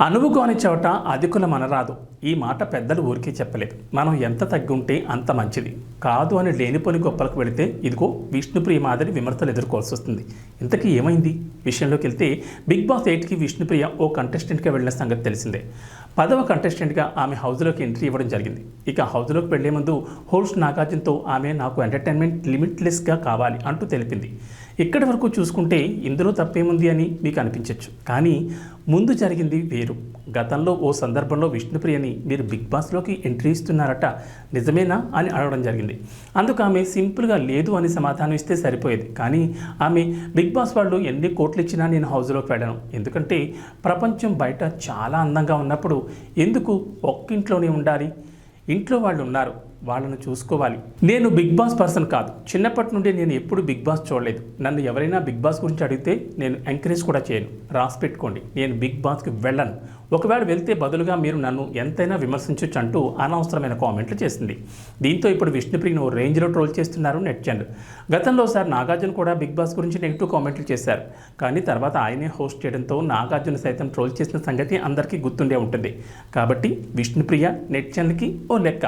అనువుకోని చోట అధికుల మనరాదు. ఈ మాట పెద్దలు ఊరికే చెప్పలేదు. మనం ఎంత తగ్గుంటే అంత మంచిది కాదు అని లేనిపోని గొప్పలకు వెళితే ఇదిగో విష్ణుప్రియ మాదిరి విమర్శలు ఎదుర్కోవాల్సి వస్తుంది. ఇంతకీ ఏమైంది విషయంలోకి వెళ్తే బిగ్ బాస్ 8కి విష్ణుప్రియ ఓ కంటెస్టెంట్గా వెళ్ళిన సంగతి తెలిసిందే. 10వ కంటెస్టెంట్గా ఆమె హౌస్లోకి ఎంట్రీ ఇవ్వడం జరిగింది. ఇక హౌస్లోకి వెళ్లే ముందు హోస్ట్ నాగార్జునతో ఆమె నాకు ఎంటర్టైన్మెంట్ లిమిట్లెస్గా కావాలి అంటూ తెలిపింది. ఇక్కడి వరకు చూసుకుంటే ఇందులో తప్పేముంది అని మీకు అనిపించవచ్చు. కానీ ముందు జరిగింది వేరు. గతంలో ఓ సందర్భంలో విష్ణుప్రియని మీరు బిగ్ బాస్లోకి ఎంట్రీ ఇస్తున్నారట, నిజమేనా అని అడగడం జరిగింది. అందుకు ఆమె సింపుల్గా లేదు అని సమాధానం ఇస్తే సరిపోయేది. కానీ ఆమె బిగ్ బాస్ వాళ్ళు ఎన్ని కోట్లు ఇచ్చినా నేను హౌస్లోకి వెళ్ళను, ఎందుకంటే ప్రపంచం బయట చాలా అందంగా ఉన్నప్పుడు ఎందుకు ఒక్కింట్లోనే ఉండాలి, ఇంట్లో వాళ్ళు ఉన్నారు, వాళ్ళను చూసుకోవాలి. నేను బిగ్ బాస్ పర్సన్ కాదు. చిన్నప్పటి నుండి నేను ఎప్పుడు బిగ్ బాస్ చూడలేదు. నన్ను ఎవరైనా బిగ్ బాస్ గురించి అడిగితే నేను ఎంకరేజ్ కూడా చేయను. రాసి పెట్టుకోండి, నేను బిగ్ బాస్కి వెళ్ళను. ఒకవేళ వెళ్తే బదులుగా మీరు నన్ను ఎంతైనా విమర్శించవచ్చు అంటూ అనవసరమైన కామెంట్లు చేసింది. దీంతో ఇప్పుడు విష్ణుప్రియను రేంజ్లో ట్రోల్ చేస్తున్నారు నెటిజన్లు. గతంలో సార్ నాగార్జున కూడా బిగ్ బాస్ గురించి నెగిటివ్ కామెంట్లు చేశారు. కానీ తర్వాత ఆయనే హోస్ట్ చేయడంతో నాగార్జున సైతం ట్రోల్ చేసిన సంగతి అందరికీ గుర్తుండే ఉంటుంది. కాబట్టి విష్ణుప్రియ నెటిజన్లకి ఓ లెక్క.